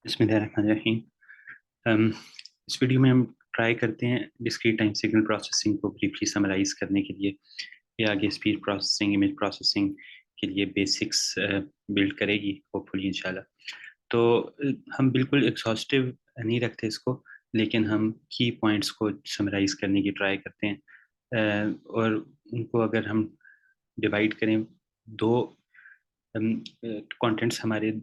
बिस्मिल्लाहिर्रहमानिर्रहीम। अम, इस वीडियो में हम ट्राई करते हैं डिस्क्रीट टाइम सिग्नल प्रोसेसिंग को ब्रीफली समराइज करने के लिए। ये आगे स्पीड प्रोसेसिंग, इमेज प्रोसेसिंग के लिए बेसिक्स बिल्ड करेगी होपफुली इंशाल्लाह। तो हम बिल्कुल एग्जॉस्टिव नहीं रखते इसको, लेकिन हम की पॉइंट्स को समराइज करने की ट्राई करते हैं। और उनको अगर हम डिवाइड करें, दो कंटेंट्स हमारे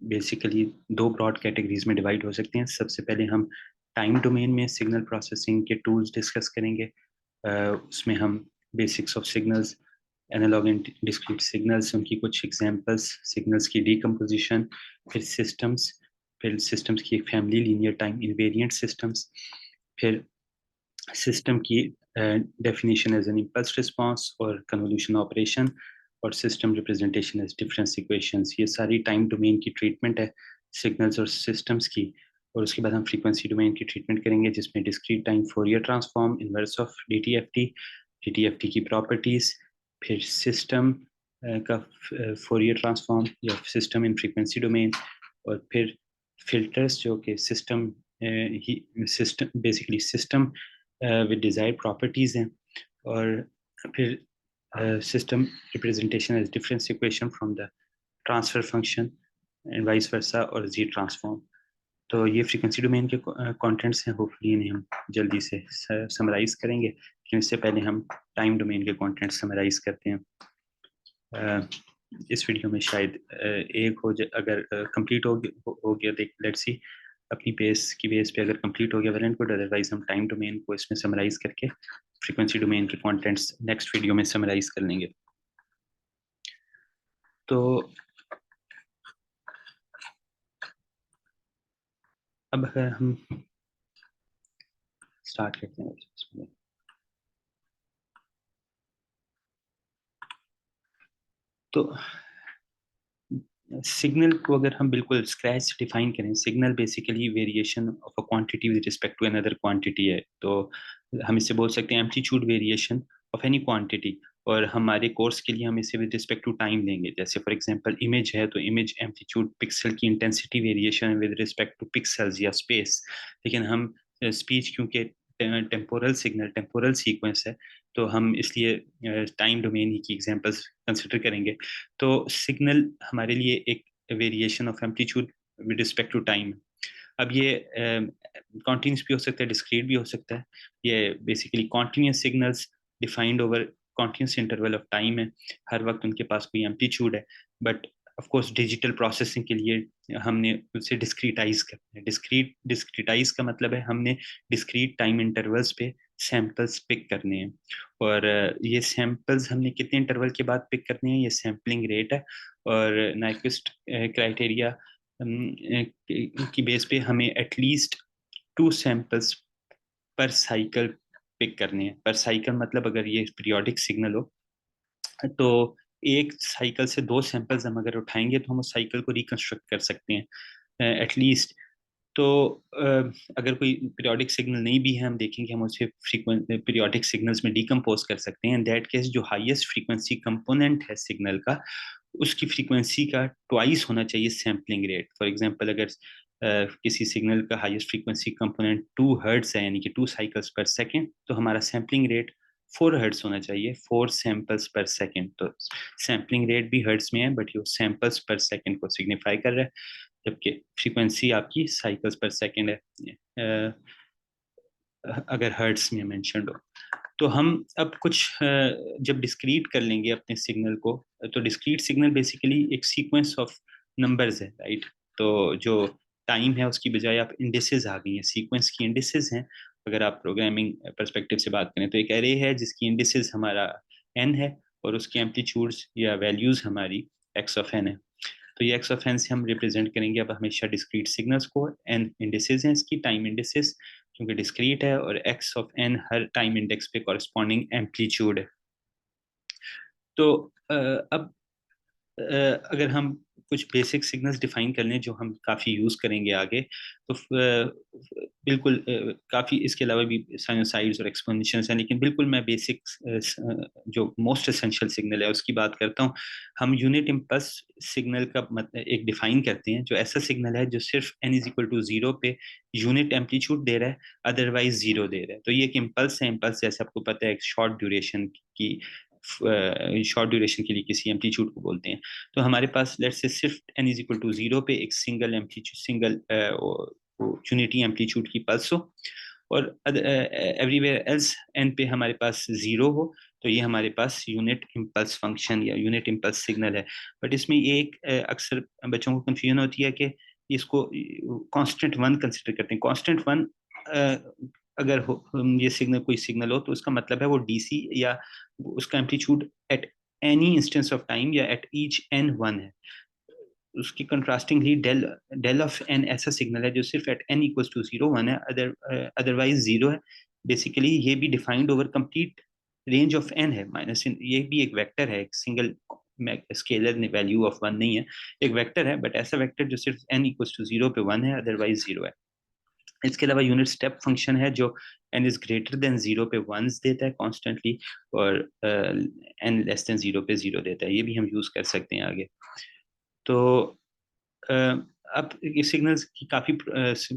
बेसिकली दो ब्रॉड कैटेगरीज में डिवाइड हो सकते हैं। सबसे पहले हम टाइम डोमेन में सिग्नल प्रोसेसिंग के टूल्स डिस्कस करेंगे। उसमें हम basics of signals, analog and discrete signals, उनकी कुछ एग्जांपल्स, सिग्नल्स की डीकम्पोजिशन, फिर सिस्टम्स की एक family, linear time invariant systems, फिर सिस्टम की definition as an impulse response और कन्वोल्यूशन ऑपरेशन, और system representation as difference equations. ये सारी टाइम डोमेन की ट्रीटमेंट है सिग्नल्स और सिस्टम्स की। और उसके बाद हम फ्रीक्वेंसी डोमेन की ट्रीटमेंट करेंगे, जिसमें discrete time Fourier transform, inverse of DTFT की प्रॉपर्टीज, फिर सिस्टम का फोरियर ट्रांसफॉर्म या सिस्टम इन फ्रीक्वेंसी डोमेन, और फिर फिल्टर्स जो कि सिस्टम ही system basically system with desired properties हैं, और फिर system representation as difference equation from the transfer function and vice versa, और z ट्रांसफॉर्म। तो ये फ्रीक्वेंसी डोमेन के कंटेंट्स हैं। होपफुली इन्हें हम जल्दी से समराइज करेंगे, लेकिन इससे पहले हम टाइम डोमेन के कंटेंट्स समराइज करते हैं। इस वीडियो में शायद एक हो जाए, अगर कंप्लीट हो गया देख लेट्स सी, अपनी बेस पे अगर कंप्लीट हो गया वेल एंड गुड, अदरवाइज हम टाइम डोमेन को इसमें समराइज करके फ्रीक्वेंसी डोमेन के कंटेंट्स नेक्स्ट वीडियो में समराइज कर लेंगे। तो अब अगर हम स्टार्ट करते हैं, तो सिग्नल को अगर हम बिल्कुल स्क्रैच से डिफाइन करें, signal basically variation of a quantity with respect to another quantity है। तो हम इससे बोल सकते हैं amplitude variation of any quantity, और हमारे कोर्स के लिए हम इसे विद रिस्पेक्ट टू टाइम लेंगे। जैसे फॉर एग्जांपल इमेज है, तो इमेज एम्पलीट्यूड पिक्सल की intensity variation with respect to pixels या स्पेस। लेकिन हम स्पीच क्योंकि टेम्पोरल सीक्वेंस है, तो हम इसलिए टाइम डोमेन ही की एग्जांपल्स कंसिडर करेंगे। तो सिग्नल हमारे लिए एक variation of amplitude with respect to time. अब ये कॉन्टिन्यूस भी हो सकता है, डिस्क्रीट भी हो सकता है। ये basically continuous signals defined over continuous interval of time है, हर वक्त उनके पास कोई एम्पलीट्यूड है। But of course digital processing के लिए हमने उसे डिस्क्रीटाइज करना है। डिस्क्रीटाइज का मतलब है हमने डिस्क्रीट टाइम इंटरवल्स पे सैंपल्स पिक करने हैं, और ये सैंपल्स हमने कितने इंटरवल के बाद पिक करने हैं, ये सैम्पलिंग रेट है। और नाइक्विस्ट क्राइटेरिया की बेस पे हमें एटलीस्ट 2 सैंपल्स पर साइकिल पिक करने हैं। पर साइकिल मतलब अगर ये पीरियोडिक सिग्नल हो, तो एक साइकिल से 2 सैंपल्स हम अगर उठाएंगे तो हम उस साइकिल को रिकंस्ट्रक्ट कर सकते हैं एटलीस्ट। तो अगर कोई पीरियोडिक सिग्नल नहीं भी है, हम देखेंगे हम उसे फ्रीक्वेंट पीरियोडिक सिग्नल्स में डिकम्पोज कर सकते हैं। इन दैट केस जो हाईएस्ट फ्रीक्वेंसी कंपोनेंट है सिग्नल का, उसकी फ्रीक्वेंसी का ट्वाइस होना चाहिए सैम्पलिंग रेट। फॉर एग्जांपल अगर किसी सिग्नल का हाईएस्ट फ्रीक्वेंसी कंपोनेंट 2 हर्ट्ज है, यानी कि 2 साइकिल्स पर सेकेंड, तो हमारा सैम्पलिंग रेट 4 हर्ट्ज होना चाहिए, 4 सैंपल्स पर सेकेंड। तो सैम्पलिंग रेट भी हर्ट्ज में है, बट ये सैंपल्स पर सेकेंड को सिग्निफाई कर रहा है, जबकि फ्रीक्वेंसी आपकी साइकिल्स पर सेकेंड है अगर हर्ट्स में मेंशन्ड हो। तो हम अब कुछ जब डिस्क्रीट कर लेंगे अपने सिग्नल को, तो डिस्क्रीट सिग्नल बेसिकली एक सीक्वेंस ऑफ नंबर्स है, राइट। तो जो टाइम है उसकी बजाय आप इंडिसेस आ गई हैं, सीक्वेंस की इंडिसेस हैं। अगर आप प्रोग्रामिंग पर्सपेक्टिव से बात करें, तो एक एरे है जिसकी इंडिसेस हमारा n है, और उसकी एम्पलीट्यूड्स या वैल्यूज हमारी x ऑफ n है। तो ये एक्स ऑफ एन से हम रिप्रेजेंट करेंगे अब हमेशा डिस्क्रीट सिग्नल्स को। एन इंडिसेस हैं इसकी, टाइम इंडिसेस, क्योंकि डिस्क्रीट है, और एक्स ऑफ एन हर टाइम इंडेक्स पे कॉरेस्पॉन्डिंग एम्पलीट्यूड है। तो अब अगर हम कुछ बेसिक सिग्नल्स डिफाइन कर लें जो हम काफ़ी यूज़ करेंगे आगे, तो बिल्कुल काफ़ी इसके अलावा भी साइनोसाइड्स और एक्सपोनेंशियल्स हैं, लेकिन बिल्कुल मैं बेसिक जो मोस्ट एसेंशियल सिग्नल है उसकी बात करता हूँ। हम यूनिट इम्पल्स सिग्नल का मतलब एक डिफाइन करते हैं जो ऐसा सिग्नल है जो सिर्फ n is equal to zero पे यूनिट एम्पलीट्यूड दे रहा है, अदरवाइज जीरो दे रहा है। तो ये एक इम्पल्स है। इम्पल्स जैसे आपको पता है एक शॉर्ट ड्यूरेशन के लिए किसी एम्पलीट्यूड को बोलते हैं। तो हमारे पास लेट्स से सिर्फ n is equal to zero पे एक single amplitude, single unity amplitude की पल्स हो, और एवरीवेयर एल्स n पे हमारे पास जीरो हो, तो ये हमारे पास यूनिट इम्पल्स फंक्शन या यूनिट इम्पल्स सिग्नल है। बट इसमें ये एक अक्सर बच्चों को कंफ्यूजन होती है कि इसको कांस्टेंट वन कंसिडर करते हैं। कांस्टेंट वन अगर ये सिग्नल कोई सिग्नल हो तो उसका मतलब है वो डीसी या उसका amplitude at any instance of time या एट ईच एन वन है। उसकी contrastingly del del of n ऐसा सिग्नल है जो सिर्फ at n equals to zero one है, अदरवाइज जीरो है। बेसिकली ये भी defined over complete range of n है। माइनस इन ये भी एक वेक्टर है, एक single scalar value of one नहीं है, एक वेक्टर है, बट ऐसा वेक्टर जो सिर्फ एन इक्वल्स टू जीरो पे वन है, अदरवाइज जीरो है। इसके अलावा यूनिट स्टेप फंक्शन है जो n is greater than zero पे वंस देता है कॉन्स्टेंटली, और एन लेस देन जीरो पे जीरो देता है। ये भी हम यूज कर सकते हैं आगे। तो अब ये सिग्नल्स की काफ़ी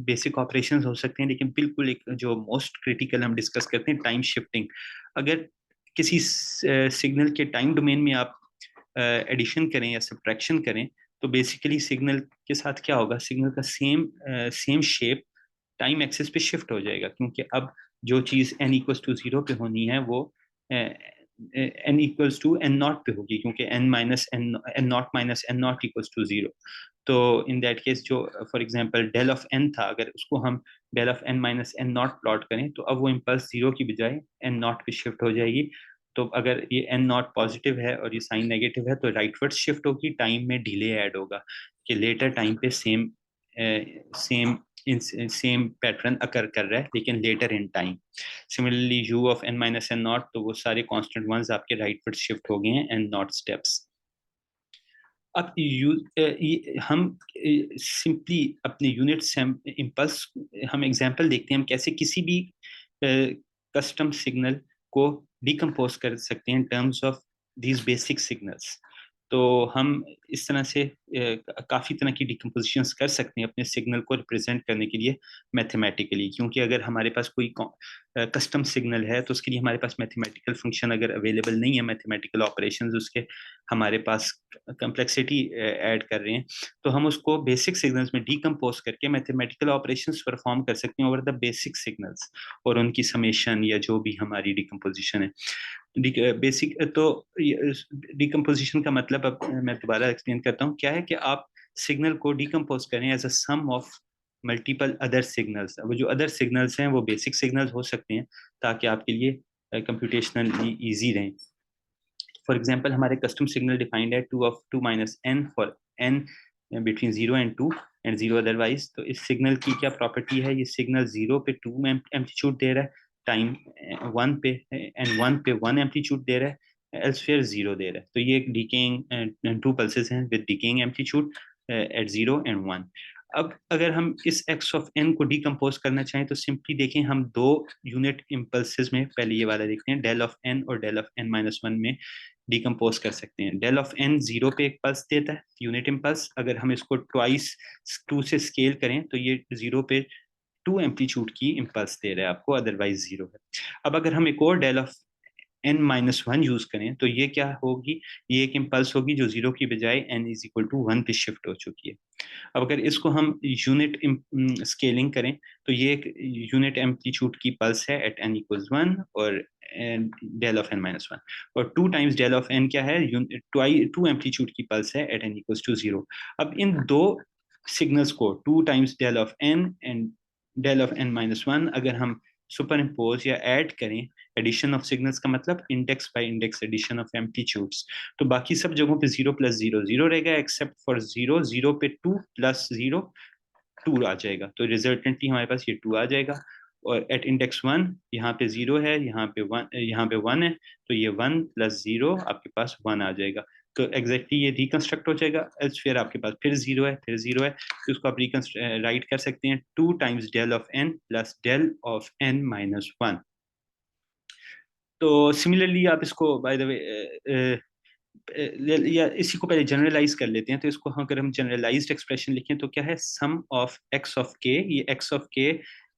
बेसिक ऑपरेशंस हो सकते हैं, लेकिन बिल्कुल एक जो मोस्ट क्रिटिकल हम डिस्कस करते हैं, टाइम शिफ्टिंग। अगर किसी सिग्नल के टाइम डोमेन में आप एडिशन करें या सब्ट्रैक्शन करें, तो बेसिकली सिग्नल के साथ क्या होगा, सिग्नल का सेम शेप टाइम एक्सिस पे शिफ्ट हो जाएगा, क्योंकि अब जो चीज़ n इक्वल्स टू जीरो पे होनी है वो n equals to n not पे होगी, क्योंकि n not equals to zero. तो इन दैट केस जो for example del of n था, अगर उसको हम del of n minus n not plot करें, तो अब वो इम्पल्स जीरो की बजाय एन नॉट पे शिफ्ट हो जाएगी। तो अगर ये एन नॉट पॉजिटिव है और ये साइन नेगेटिव है, तो राइटवर्ड शिफ्ट होगी, टाइम में डिले ऐड होगा कि लेटर टाइम पे सेम सेम पैटर्न अकर कर रहा है, लेकिन later in time. Similarly u of n minus n not, तो वो सारे कांस्टेंट वंस आपके राइटवर्ड शिफ्ट हो गए हैं एन नॉट स्टेप्स। अब हम सिंपली अपने यूनिट इम्पल्स, हम एग्जांपल देखते हैं हम कैसे किसी भी कस्टम सिग्नल को डिकम्पोज कर सकते हैं in terms of these basic signals. तो हम इस तरह से काफ़ी तरह की डिकम्पोजिशंस कर सकते हैं अपने सिग्नल को रिप्रेजेंट करने के लिए मैथमेटिकली, क्योंकि अगर हमारे पास कोई कस्टम सिग्नल है तो उसके लिए हमारे पास मैथमेटिकल फंक्शन अगर अवेलेबल नहीं है, मैथमेटिकल ऑपरेशंस उसके हमारे पास कम्प्लेक्सिटी ऐड कर रहे हैं, तो हम उसको बेसिक सिग्नल्स में डीकम्पोज करके मैथमेटिकल ऑपरेशंस परफॉर्म कर सकते हैं ओवर द बेसिक सिग्नल्स, और उनकी समेशन या जो भी हमारी डिकम्पोजिशन है। बेसिक तो डिकम्पोजिशन का मतलब, अब मैं दोबारा एक्सप्लेन करता हूँ क्या है, कि आप सिग्नल को डिकम्पोज करें as a sum of multiple other signals. वो जो अदर सिग्नल्स हैं वो बेसिक सिग्नल्स हो सकते हैं, ताकि आपके लिए कंप्यूटेशनली ईजी रहें। फॉर एग्जाम्पल हमारे कस्टम सिग्नल डिफाइंड है two minus n for n between zero and two and zero otherwise. तो इस सिग्नल की क्या प्रॉपर्टी है, ये सिग्नल जीरो पे टू एम्पलीट्यूड दे रहा है, टाइम वन पे एंड वन पे वन एम्पलीट्यूड दे रहा है, एल्सफेयर जीरो दे रहा है। तो ये एक डीकेइंग टू पल्सेस हैं with decaying amplitude at zero and one. अब अगर हम इस एक्स ऑफ एन को डिकम्पोज करना चाहें, तो सिंपली देखें, हम दो यूनिट इम्पल्सेस में पहले ये वाला देखते हैं, डेल ऑफ एन और del of n minus one में डिकम्पोज कर सकते हैं। डेल ऑफ एन जीरो पे एक पल्स देता है, यूनिट इम्पल्स। अगर हम इसको ट्वाइस टू से स्केल करें तो ये जीरो पे टू एम्पलीट्यूड की इम्पल्स दे रहा है आपको, अदरवाइज जीरो है। अब अगर हम एक और del of n minus one use करें, तो ये क्या होगी, ये एक इम्पल्स होगी जो जीरो की बजाय n is equal to one पे शिफ्ट हो चुकी है। अब अगर इसको हम यूनिट स्केलिंग करें, तो ये एक यूनिट एम्पलीट्यूड की पल्स है एट n इक्वल्स वन, और del of n minus one, और two times del of n क्या है, टू एम्पलीट्यूड की पल्स है at n equals to zero. अब इन दो सिग्नल्स को two times del of n and del of n minus one अगर हम सुपर इम्पोज या ऐड करें, एडिशन ऑफ सिग्नल्स का मतलब index by index addition of amplitudes, तो बाकी सब जगहों पे जीरो प्लस जीरो जीरो रहेगा, एक्सेप्ट फॉर जीरो, जीरो पे टू प्लस जीरो टू आ जाएगा। तो रिजल्टेंटली हमारे पास ये टू आ जाएगा, और एट इंडेक्स वन यहाँ पे जीरो है, यहाँ पे वन है, तो ये वन प्लस जीरो आपके पास वन आ जाएगा। एग्जैक्टली ये रिकंस्ट्रक्ट हो जाएगा, एल्स फिर आपके पास फिर जीरो है, फिर जीरो है, तो उसको आप राइट कर सकते हैं 2 times del of n plus del of n minus one. तो सिमिलरली आप इसको बाय द वे या इसी को पहले जनरलाइज कर लेते हैं, तो इसको अगर हम जनरलाइज्ड एक्सप्रेशन लिखें तो क्या है, sum of x of k, ये x of k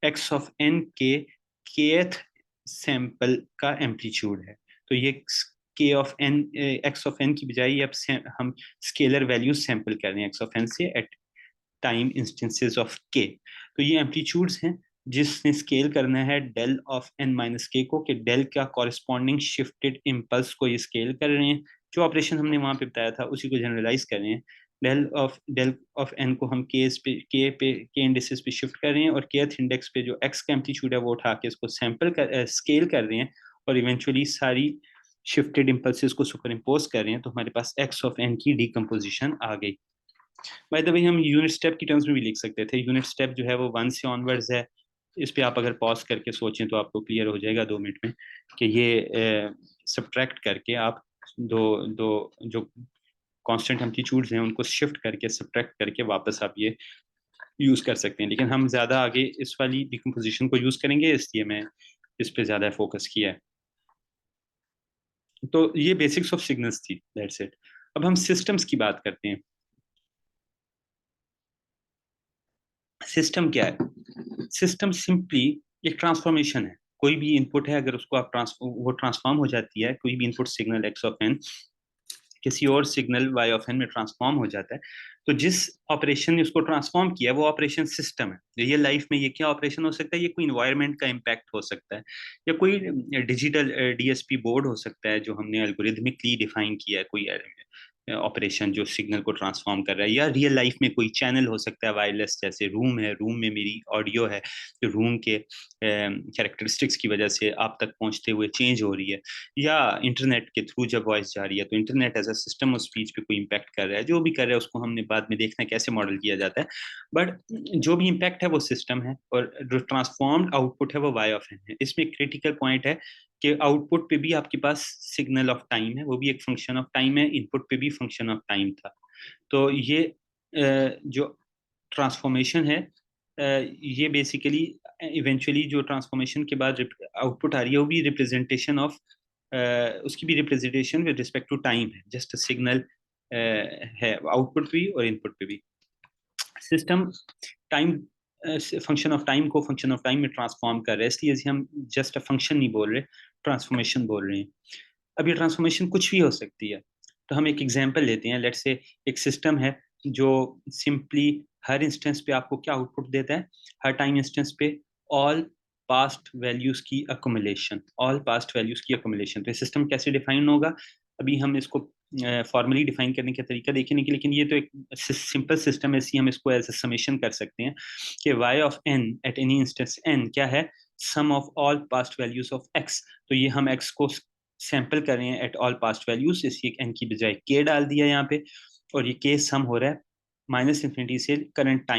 x of n के केथ सैंपल का एम्पलीट्यूड है। तो ये k of n x of n की बजाय अब हम स्केलर वैल्यूज सैंपल कर रहे हैं एक्स ऑफ एन से एट टाइम इंस्टेंसेस ऑफ के। तो ये एम्पलीट्यूड्स हैं जिसने स्केल करना है डेल ऑफ एन माइनस के को, कि डेल का कॉरेस्पॉन्डिंग शिफ्टेड इम्पल्स को ये स्केल कर रहे हैं। जो ऑपरेशन हमने वहां पे बताया था उसी को जनरलाइज कर रहे हैं। डेल ऑफ एन को हम के इंडेक्सेस पे शिफ्ट कर रहे हैं, और केथ इंडेक्स पे जो एक्स का एम्पलीट्यूड है वो उठा के इसको स्केल कर रहे हैं, और इवेंचुअली सारी शिफ्टेड इम्पल्सेस को सुपर इम्पोज कर रहे हैं, तो हमारे पास एक्स ऑफ एन की डीकम्पोजिशन आ गई। बाय द वे हम यूनिट स्टेप की टर्म्स में भी लिख सकते थे। यूनिट स्टेप जो है वो 1 से ऑनवर्ड्स है। इस पे आप अगर पॉज करके सोचें तो आपको क्लियर हो जाएगा 2 मिनट में कि ये सब्ट्रैक्ट करके आप दो दो जो कांस्टेंट एम्पलीट्यूड्स हैं उनको शिफ्ट करके सब्ट्रैक्ट करके वापस आप ये यूज कर सकते हैं। लेकिन हम ज्यादा आगे इस वाली डिकम्पोजिशन को यूज करेंगे, इसलिए मैं इस पे ज्यादा फोकस किया है। तो ये बेसिक्स ऑफ सिग्नल्स थी, दैट्स इट। अब हम सिस्टम्स की बात करते हैं। सिस्टम क्या है? सिस्टम सिंपली एक ट्रांसफॉर्मेशन है। कोई भी इनपुट है, अगर उसको आप वो ट्रांसफॉर्म हो जाती है, कोई भी input signal x of n किसी और सिग्नल वाई ऑफ एन में ट्रांसफॉर्म हो जाता है, तो जिस ऑपरेशन ने उसको ट्रांसफॉर्म किया वो ऑपरेशन सिस्टम है। रियल लाइफ में ये क्या ऑपरेशन हो सकता है? ये कोई इन्वायरमेंट का इम्पैक्ट हो सकता है, या कोई डिजिटल डीएसपी बोर्ड हो सकता है जो हमने एल्गोरिथमिकली डिफाइन किया है, कोई ऑपरेशन जो सिग्नल को ट्रांसफॉर्म कर रहा है। या रियल लाइफ में कोई चैनल हो सकता है वायरलेस, जैसे रूम है, रूम में मेरी ऑडियो है जो रूम के कैरेक्टरिस्टिक्स की वजह से आप तक पहुंचते हुए चेंज हो रही है। या इंटरनेट के थ्रू जब वॉइस जा रही है, तो internet as a system of speech पे कोई इम्पैक्ट कर रहा है। जो भी कर रहा है उसको हमने बाद में देखना है कैसे मॉडल किया जाता है, बट जो भी इम्पैक्ट है वो सिस्टम है, और जो ट्रांसफॉर्म्ड आउटपुट है वो वाई ऑफ एन है। इसमें क्रिटिकल पॉइंट है कि आउटपुट पे भी आपके पास सिग्नल ऑफ टाइम है, वो भी एक फंक्शन ऑफ टाइम है, इनपुट पे भी फंक्शन ऑफ टाइम था। तो ये जो ट्रांसफॉर्मेशन है, ये बेसिकली इवेंचुअली जो ट्रांसफॉर्मेशन के बाद आउटपुट आ रही है वो भी रिप्रेजेंटेशन ऑफ उसकी भी representation with respect to time है। जस्ट सिग्नल है आउटपुट भी और इनपुट पे भी। System time function of time को फंक्शन ऑफ टाइम में ट्रांसफॉर्म कर रहे हैं, इसलिए हम जस्ट अ फंक्शन नहीं बोल रहे, ट्रांसफॉर्मेशन बोल रहे हैं। अब ये ट्रांसफॉर्मेशन कुछ भी हो सकती है। तो हम एक एग्जांपल लेते हैं। लेट्स से एक सिस्टम है जो सिंपली हर इंस्टेंस पे आपको क्या आउटपुट देता है, हर टाइम इंस्टेंस पे ऑल पास्ट वैल्यूज की अकोमुलेशन, ऑल पास्ट वैल्यूज की अकोमुलेशन। तो ये सिस्टम कैसे डिफाइन होगा, अभी हम इसको फॉर्मली डिफाइन करने का तरीका देखेंगे कि, लेकिन ये तो एक सिंपल सिस्टम है, इसी हम इसको एज ए समेशन कर सकते हैं कि y of n at any instance n क्या है, sum of all past values of x। तो ये हम x को सैंपल कर रहे हैं एट ऑल पास्ट वैल्यूज, इसलिए n की बजाय k डाल दिया यहाँ पे, और ये k सम हो रहा है माइनस इन्फिनिटी से करंट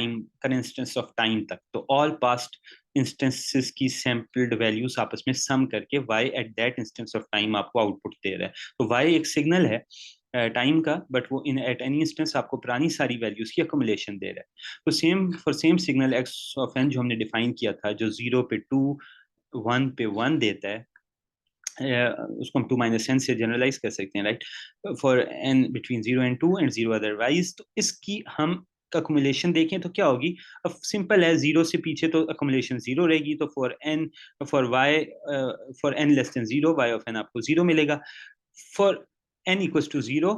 इंस्टेंस ऑफ टाइम तक। तो ऑल पास्ट इंस्टेंसेस की सैम्पल्ड वैल्यूज आपस में सम करके y at that instance of time आपको आउटपुट दे रहा है। तो y एक सिग्नल है टाइम का, बट वो इन एट एनी इंस्टेंस आपको पुरानी सारी वैल्यूज की अकोमुलेशन दे रहा है। तो same for same signal x of n जो हमने डिफाइन किया था, जो 0 पे 2, 1 पे 1 देता है, उसको हम 2 माइनस एन से जनरलाइज कर सकते हैं, right, for n between 0 and 2 and 0 otherwise. तो इसकी हम अकोमुलेशन देखें तो क्या होगी। अब सिंपल है, 0 से पीछे तो अकोमुलेशन 0 रहेगी, तो for y for n less than 0 y of n आपको 0 मिलेगा। For n equals to 0,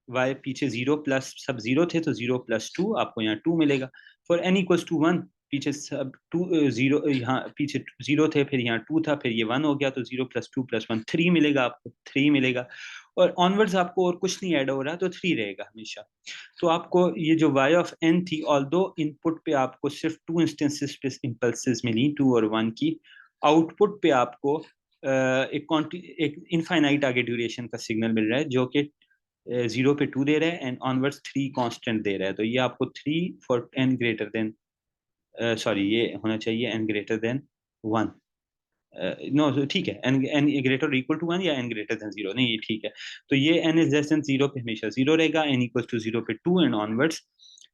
y पीछे 0 प्लस सब 0 थे, तो 0 प्लस 2 आपको यहाँ 2 मिलेगा। फॉर एन इक्वल्स टू 1, पीछे सब 2 0, यहाँ पीछे 0 थे, फिर यहाँ 2 था, फिर ये 1 हो गया, तो 0 प्लस 2 प्लस 1 3 मिलेगा, आपको 3 मिलेगा। और ऑनवर्ड्स आपको और कुछ नहीं ऐड हो रहा, तो 3 रहेगा हमेशा। तो आपको ये जो y ऑफ n थी, ऑल्दो इनपुट पे आपको सिर्फ 2 इंस्टेंसेस पे इम्पल्सेस मिली, 2 और 1 की, आउटपुट पे आपको एक इनफाइनाइट आगे ड्यूरेशन का सिग्नल मिल रहा है, जो कि 0 पे 2 दे रहा है एंड ऑनवर्ड्स 3 कांस्टेंट दे रहा है। तो ये आपको 3 for n greater than, sorry ये होना चाहिए n ग्रेटर देन 1। नो ठीक है, एन ग्रेटर इक्वल टू 1 या एन ग्रेटर देन 0, नहीं ये ठीक है। तो ये एन इज लेस देन 0 पे हमेशा 0 रहेगा, एन इक्वल टू 0 पे 2 एंड ऑनवर्ड्स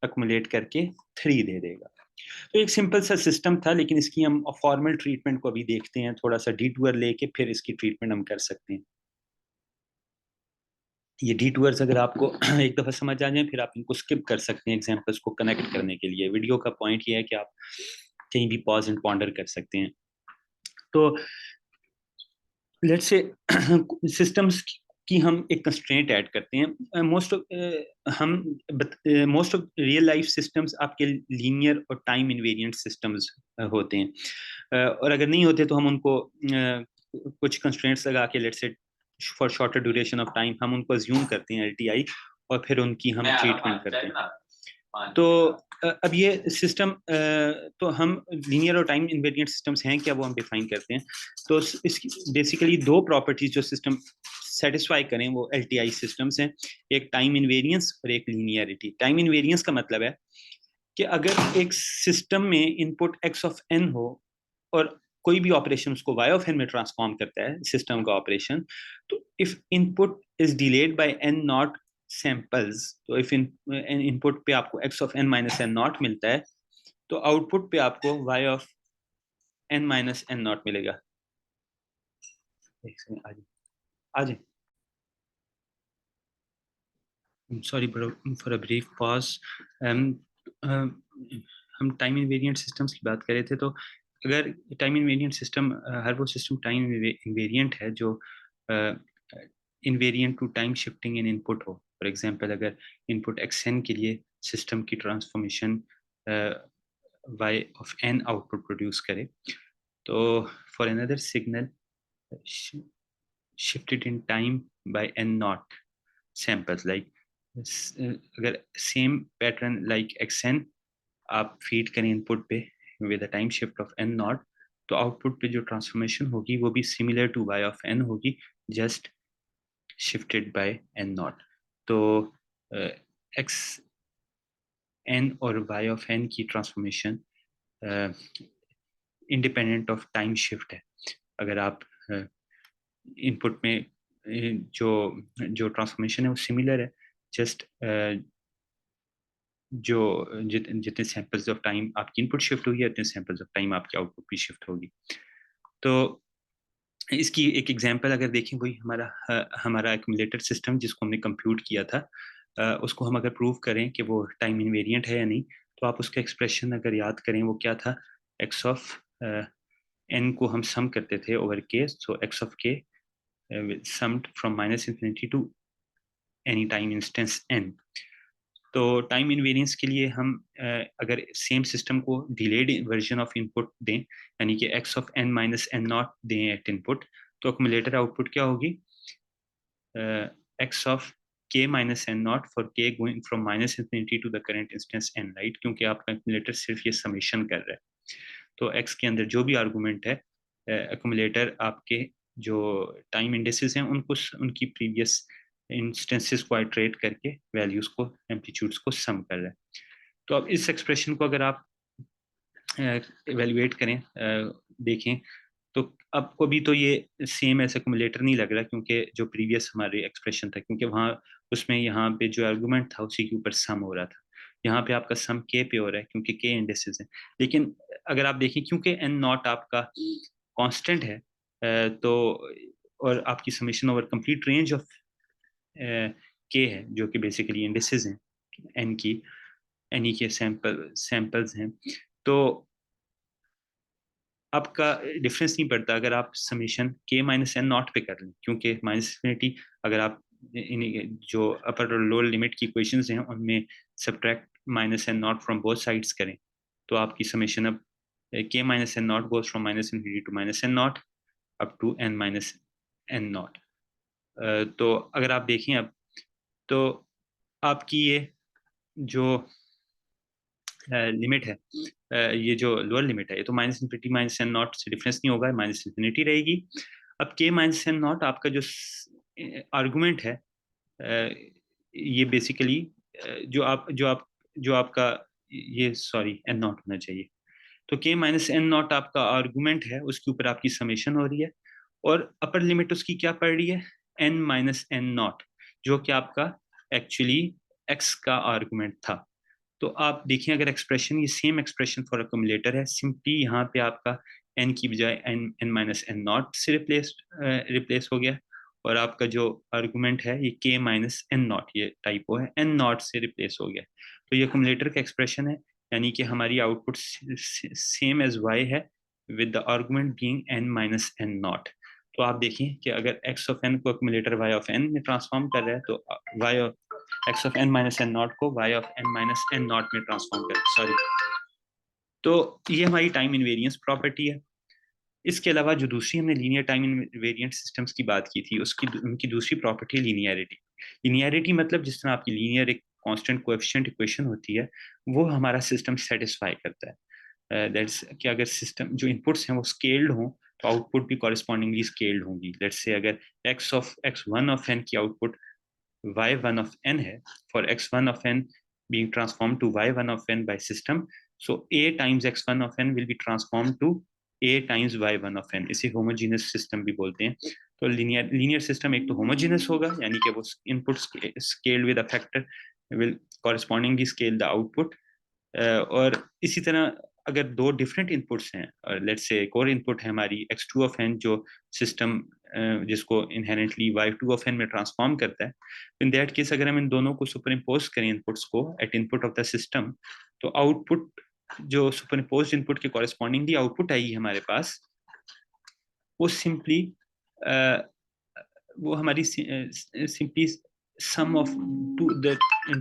अक्मुलेट करके 3 दे देगा। तो एक सिंपल सा सिस्टम था, लेकिन इसकी हम फॉर्मल ट्रीटमेंट को अभी देखते हैं, थोड़ा सा डिटूर लेके फिर इसकी ट्रीटमेंट हम कर सकते हैं। ये डिटूर्स अगर आपको एक दफा समझ आ जाए फिर आप इनको स्किप कर सकते हैं एग्जांपल्स को कनेक्ट करने के लिए। वीडियो का पॉइंट ये है कि आप कहीं भी पॉज एंड पॉन्डर कर सकते हैं। तो लेट्स से सिस्टम्स की हम एक कंस्ट्रेंट ऐड करते हैं। हम most of real life systems आपके लीनियर और टाइम इनवेरिएंट सिस्टम्स होते हैं। और अगर नहीं होते तो हम उनको कुछ कंस्ट्रेंट्स लगा के let's say for shorter duration of time हम उनको अज्यूम करते हैं एलटीआई, और फिर उनकी हम ट्रीटमेंट करते हैं। तो अब ये सिस्टम तो हम लीनियर और टाइम इनवेरिएंट सिस्टम्स हैं क्या, वो हम डिफाइन करते हैं। तो इसकी बेसिकली दो प्रॉपर्टीज जो सिस्टम सेटिस्फाई करें वो एलटीआई सिस्टम्स हैं, एक टाइम इनवेरिएंस और एक लीनियरिटी। टाइम इनवेरिएंस का मतलब है कि अगर एक सिस्टम में इनपुट एक्स ऑफ एन हो और कोई भी ऑपरेशन उसको वाई ऑफ एन में ट्रांसफॉर्म करता है सिस्टम का ऑपरेशन, तो if input is delayed by n naught samples, तो इफ इनपुट पे आपको x of n minus n naught मिलता है, तो आउटपुट पे आपको y of n minus n naught मिलेगा। एक सेकंड, आ जाए, sorry for a brief pause. हम टाइम इनवेरिएंट सिस्टम्स की बात कर रहे थे। तो अगर टाइम इनवेरिएंट सिस्टम, हर वो सिस्टम टाइम इनवेरिएंट है जो invariant to time shifting in input हो। फॉर एग्जांपल अगर इनपुट एक्स एन के लिए सिस्टम की transformation y of n output produce करे, तो for another signal shifted in time by n naught samples, like अगर सेम पैटर्न लाइक xn आप feed करें इनपुट पे with a time shift of n naught, तो output पे जो transformation होगी वो भी similar to y of n होगी, just shifted by n naught. तो x n और y ऑफ n की transformation independent of time shift है। अगर आप इनपुट में जो जो ट्रांसफॉर्मेशन है वो सिमिलर है, जस्ट जितने सैंपल्स ऑफ टाइम आपकी इनपुट शिफ्ट होगी उतने सैंपल्स ऑफ टाइम आपकी आउटपुट भी शिफ्ट होगी। तो इसकी एक एग्जांपल अगर देखें, वही हमारा एक्यूमुलेटर सिस्टम जिसको हमने कंप्यूट किया था, उसको हम अगर प्रूव करें कि वो टाइम इनवेरिएंट है या नहीं, तो आप उसका एक्सप्रेशन अगर याद करें वो क्या था, एक्स ऑफ एन को हम सम करते थे over k, so x of k summed from minus infinity to any time instance n. तो टाइम इनवेरियंस के लिए हम अगर सेम सिस्टम को डिलेड वर्जन ऑफ इनपुट दें, यानी कि x of n minus n not दें एट इनपुट, तो अक्यूमुलेटर आउटपुट क्या होगी, x of k minus n not for k going from minus infinity to the current instance n, right, क्योंकि आपका accumulator सिर्फ ये समेशन कर रहा है। तो एक्स के अंदर जो भी आर्गूमेंट है, अक्यूमुलेटर आपके जो टाइम इंडेसेस हैं उनको उनकी प्रीवियस इंस्टेंसेस को आइट्रेट करके वैल्यूज को एम्पलीट्यूड्स को सम कर रहा है। तो अब इस एक्सप्रेशन को अगर आप एवेल्युएट करें, देखें, तो आपको भी तो ये सेम ऐसा एक्यूमुलेटर नहीं लग रहा, क्योंकि जो प्रीवियस हमारे एक्सप्रेशन था, क्योंकि वहाँ उसमें यहाँ पे जो आर्गूमेंट था उसी के ऊपर सम हो रहा था, यहाँ पे आपका सम के पे हो रहा है क्योंकि के इंडेसेस है। लेकिन अगर आप देखें, क्योंकि एन नॉट आपका कांस्टेंट है, तो और आपकी summation over complete range of के है जो कि बेसिकली इंडेसेस हैं एन की, एन के सैंपल्स हैं, तो आपका डिफरेंस नहीं पड़ता अगर आप समेशन के माइनस एन नॉट पे कर लें, क्योंकि माइनस इन्फिनिटी अगर आप इन जो अपर और लोअर लिमिट की इक्वेशंस हैं उनमें subtract minus n naught from both sides करें, तो आपकी समेशन अब k minus n naught goes from minus infinity to minus n naught up to n minus n not. तो अगर आप देखें अब, तो आपकी ये जो लिमिट है, ये जो लोअर लिमिट है, ये तो minus infinity minus n naught से डिफरेंस नहीं होगा, माइनस इन्फिनिटी रहेगी। अब के माइनस एन नॉट आपका जो आर्गुमेंट है, ये बेसिकली जो आपका ये, सॉरी एन नॉट होना चाहिए, तो k माइनस एन नॉट आपका आर्गुमेंट है, उसके ऊपर आपकी समेशन हो रही है, और अपर लिमिट उसकी क्या पड़ रही है, n माइनस एन नॉट, जो कि आपका एक्चुअली x का आर्गुमेंट था। तो आप देखिए, अगर एक्सप्रेशन ये सेम एक्सप्रेशन फॉर अक्यूमुलेटर है, सिंपली यहाँ पे आपका n की बजाय n माइनस एन नॉट से रिप्लेस हो गया, और आपका जो आर्गुमेंट है ये k माइनस एन नॉट, ये टाइपो है, n नॉट से रिप्लेस हो गया। तो ये अक्यूमुलेटर का एक्सप्रेशन है, यानी कि हमारी आउटपुट सेम एज y है, with the argument being n minus n not. तो आप देखिए कि अगर x ऑफ n को अक्यूमुलेटर y ऑफ n में ट्रांसफॉर्म कर रहा है, तो y of x of n minus n naught को y of n minus n naught में ट्रांसफॉर्म कर, सॉरी। तो ये हमारी टाइम इनवेरियंस प्रॉपर्टी है। इसके अलावा जो दूसरी हमने लीनियर टाइम इनवेरिएंट सिस्टम्स की बात की थी, उसकी उनकी दूसरी प्रॉपर्टी लीनियरिटी। लीनियरिटी मतलब जिस तरह आपकी लीनियर एक कांस्टेंट कोएफिशिएंट इक्वेशन होती है, वो हमारा सिस्टम सेटिस्फाई करता है। दैट्स कि अगर सिस्टम जो इनपुट्स हैं वो स्केल्ड हों, तो आउटपुट भी कॉरेस्पॉन्डिंगली स्केल्ड होंगी। लेट्स से अगर x of x1 of n की आउटपुट y1 of n है, for x1 of n being transformed to y1 of n by system, so a times x1 of n will be transformed to a times y1 of n। इसे homogeneous system भी बोलते हैं। तो linear system एक तो homogeneous होगा, यानी कि वो input scaled with a factor will correspondingly scale the output. और इसी तरह अगर दो डिफरेंट इनपुट्स हैं, और लेट्स से एक और इनपुट है हमारी x2 ऑफ n, जो सिस्टम जिसको इनहेरेंटली y2 ऑफ n में ट्रांसफॉर्म करता है, इन दैट केस अगर हम इन दोनों को सुपर इम्पोज करें इनपुट्स को at input of the system, तो आउटपुट जो सुपर इम्पोज इनपुट के कॉरेस्पॉन्डिंगली आउटपुट आएगी हमारे पास, वो सिंपली वो हमारी simply sum of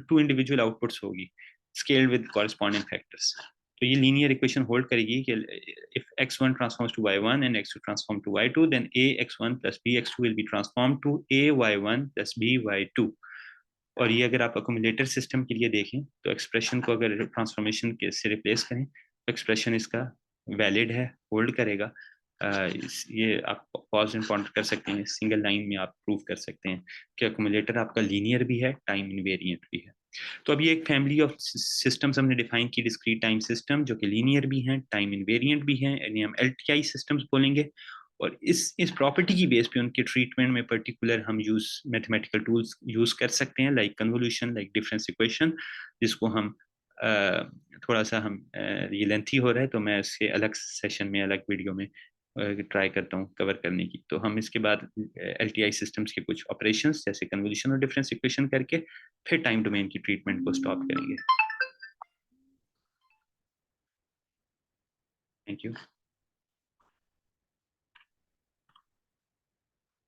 two individual outputs होगी, स्केल्ड विद कॉरेस्पॉन्डिंग फैक्टर्स। तो ये लीनियर इक्वेशन होल्ड करेगी कि if x1 transforms to y1 and x2 transform to y2, then a x1 plus b x2 will be transform to a y1 plus b y2। और ये अगर आप accumulator system के लिए देखें, तो एक्सप्रेशन को अगर ट्रांसफॉर्मेशन के से रिप्लेस करें, तो एक्सप्रेशन इसका वैलिड है, होल्ड करेगा। ये आप पॉज एंड काउंटर कर सकते हैं, सिंगल लाइन में आप प्रूव कर सकते हैं कि अक्यूमुलेटर आपका लीनियर भी है, टाइम इनवेरिएंट भी है। तो अभी एक फैमिली ऑफ सिस्टम्स हमने डिफाइन की, डिस्क्रीट टाइम सिस्टम, जो कि लीनियर भी हैं, टाइम इनवेरिएंट भी हैं, यानी हम एलटीआई सिस्टम्स बोलेंगे। और इस प्रॉपर्टी की बेस पे उनके ट्रीटमेंट में पर्टिकुलर हम मैथमेटिकल टूल्स यूज कर सकते हैं, like convolution, like difference equation, जिसको हम थोड़ा सा हम ये लेंथी हो रहा है, तो मैं इसके अलग सेशन में, अलग वीडियो में ट्राई करता हूँ कवर करने की। तो हम इसके बाद एलटीआई सिस्टम्स के कुछ ऑपरेशंस जैसे कन्वोल्यूशन और डिफरेंस इक्वेशन करके फिर टाइम डोमेन की ट्रीटमेंट को स्टॉप करेंगे। Thank you.